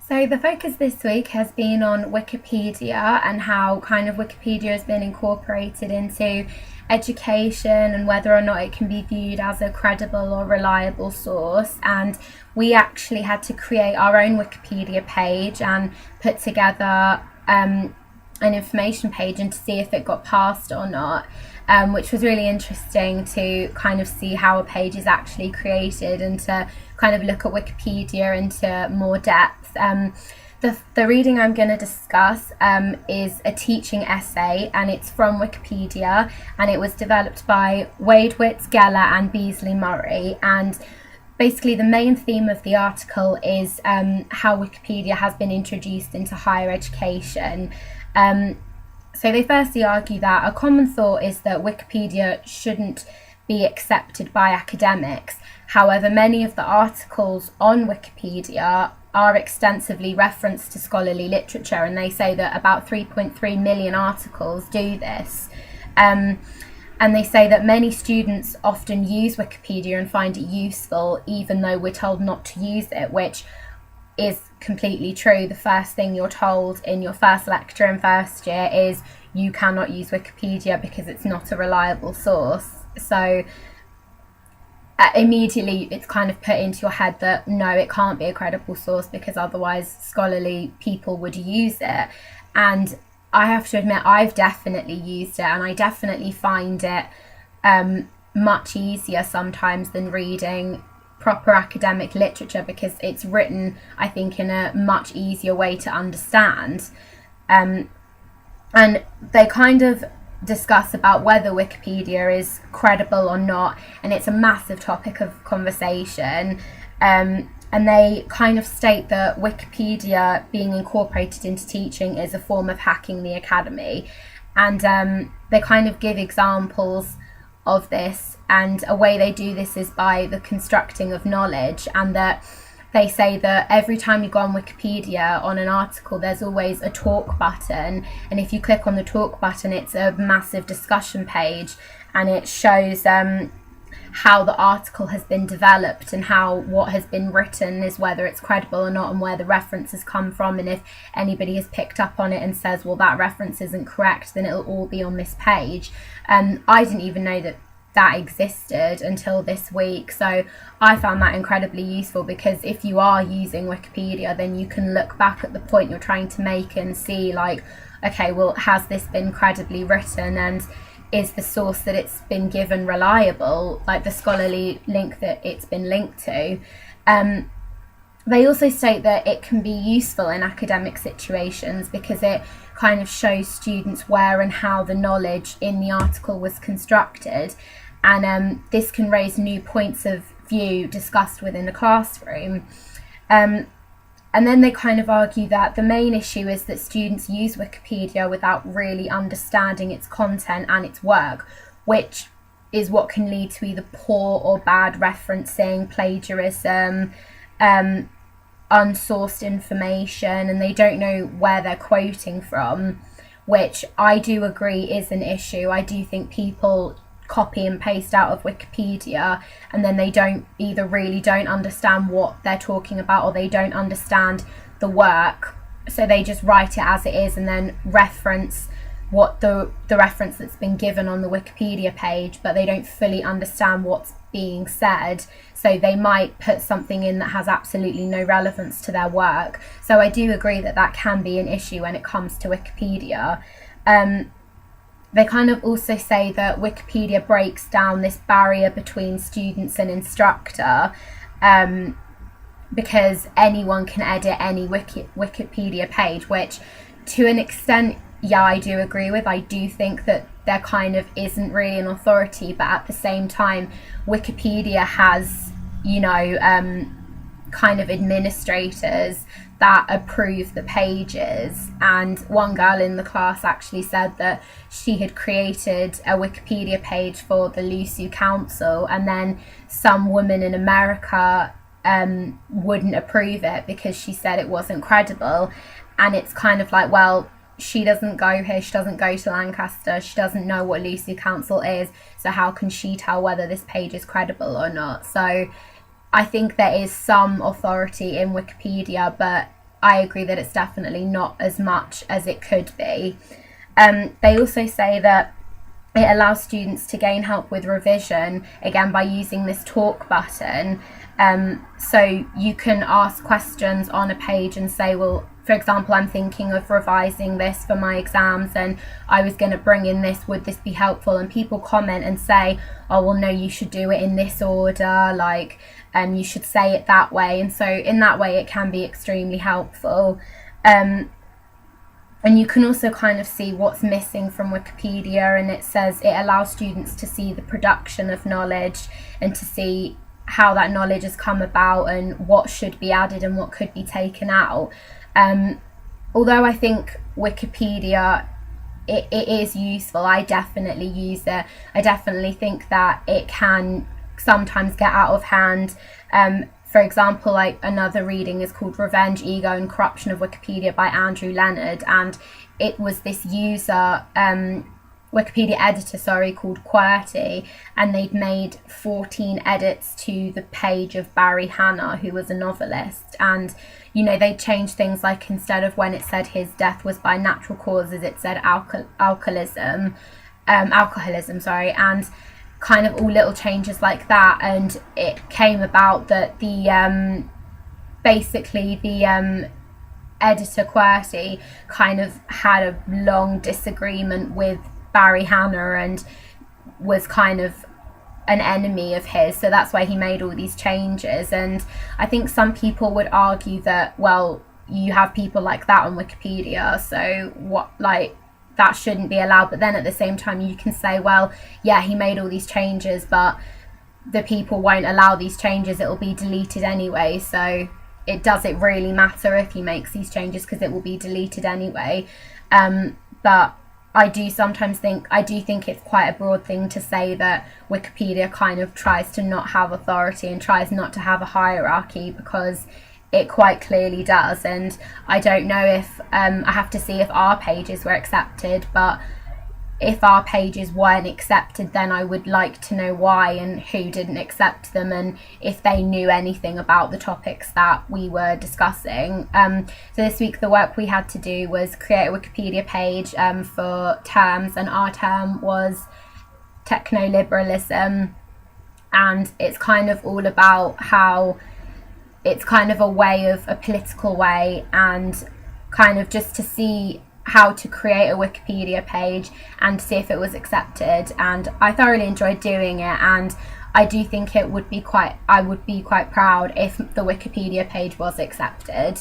So the focus this week has been on Wikipedia and how kind of Wikipedia has been incorporated into education and whether or not it can be viewed as a credible or reliable source. And we actually had to create our own Wikipedia page and put together an information page and to see if it got passed or not, which was really interesting to kind of see how a page is actually created and to kind of look at Wikipedia into more depth. The reading I'm going to discuss is a teaching essay, and it's from Wikipedia, and it was developed by Wadewitz, Geller and Beasley Murray. And basically the main theme of the article is how Wikipedia has been introduced into higher education. So they firstly argue that a common thought is that Wikipedia shouldn't be accepted by academics. However, many of the articles on Wikipedia are extensively referenced to scholarly literature, and they say that about 3.3 million articles do this. And they say that many students often use Wikipedia and find it useful, even though we're told not to use it, which is completely true. The first thing you're told in your first lecture in first year is you cannot use Wikipedia because it's not a reliable source. So immediately it's kind of put into your head that no, it can't be a credible source because otherwise scholarly people would use it. And I have to admit, I've definitely used it, and I definitely find it much easier sometimes than reading proper academic literature because it's written, I think, in a much easier way to understand. And they kind of discuss about whether Wikipedia is credible or not, and it's a massive topic of conversation. And they kind of state that Wikipedia being incorporated into teaching is a form of hacking the academy. And they kind of give examples of this, and a way they do this is by the constructing of knowledge, and that they say that every time you go on Wikipedia on an article, there's always a talk button, and if you click on the talk button, it's a massive discussion page, and it shows how the article has been developed and how what has been written is whether it's credible or not, and where the references come from, and if anybody has picked up on it and says, well, that reference isn't correct, then it'll all be on this page. I didn't even know that existed until this week, so I found that incredibly useful, because if you are using Wikipedia, then you can look back at the point you're trying to make and see, like, okay, well, has this been credibly written, and is the source that it's been given reliable, like the scholarly link that it's been linked to. They also state that it can be useful in academic situations because it kind of shows students where and how the knowledge in the article was constructed, and this can raise new points of view discussed within the classroom. And then they kind of argue that the main issue is that students use Wikipedia without really understanding its content and its work, which is what can lead to either poor or bad referencing, plagiarism, unsourced information, and they don't know where they're quoting from, which I do agree is an issue. I do think people copy and paste out of Wikipedia, and then they don't understand what they're talking about, or they don't understand the work, so they just write it as it is and then reference what the reference that's been given on the Wikipedia page, but they don't fully understand what's being said, so they might put something in that has absolutely no relevance to their work. So I do agree that can be an issue when it comes to Wikipedia. They kind of also say that Wikipedia breaks down this barrier between students and instructor, because anyone can edit any Wikipedia page, which to an extent, yeah, I do agree with. I do think that there kind of isn't really an authority, but at the same time, Wikipedia has, kind of administrators that approve the pages, and one girl in the class actually said that she had created a Wikipedia page for the LUSU Council, and then some woman in America wouldn't approve it because she said it wasn't credible. And it's kind of like, well, she doesn't go here, she doesn't go to Lancaster, she doesn't know what LUSU Council is, so how can she tell whether this page is credible or not? So I think there is some authority in Wikipedia, but I agree that it's definitely not as much as it could be. They also say that it allows students to gain help with revision, again, by using this talk button. So you can ask questions on a page and say, well, for example, I'm thinking of revising this for my exams and I was going to bring in this, would this be helpful? And people comment and say, oh, well, no, you should do it in this order, like, you should say it that way. And so in that way, it can be extremely helpful. And you can also kind of see what's missing from Wikipedia, and it says it allows students to see the production of knowledge and to see how that knowledge has come about and what should be added and what could be taken out. Although I think Wikipedia, it is useful, I definitely use it. I definitely think that it can sometimes get out of hand. For example, like another reading is called Revenge, Ego and Corruption of Wikipedia by Andrew Leonard, and it was this user, Wikipedia editor, called QWERTY, and they'd made 14 edits to the page of Barry Hannah, who was a novelist, and they changed things, like instead of when it said his death was by natural causes, it said alcoholism, and kind of all little changes like that. And it came about that the basically the editor QWERTY kind of had a long disagreement with Barry Hannah and was kind of an enemy of his, so that's why he made all these changes. And I think some people would argue that, well, you have people like that on Wikipedia, so what, like, that shouldn't be allowed. But then at the same time, you can say, well, yeah, he made all these changes, but the people won't allow these changes, it will be deleted anyway, so does it really matter if he makes these changes, because it will be deleted anyway. But I do think it's quite a broad thing to say that Wikipedia kind of tries to not have authority and tries not to have a hierarchy, because it quite clearly does. And I don't know if I have to see if our pages were accepted, but if our pages weren't accepted, then I would like to know why and who didn't accept them, and if they knew anything about the topics that we were discussing. So this week the work we had to do was create a Wikipedia page for terms, and our term was techno-liberalism, and it's kind of all about how it's kind of a political way, and kind of just to see how to create a Wikipedia page and see if it was accepted. And I thoroughly enjoyed doing it, and I do think I would be quite proud if the Wikipedia page was accepted.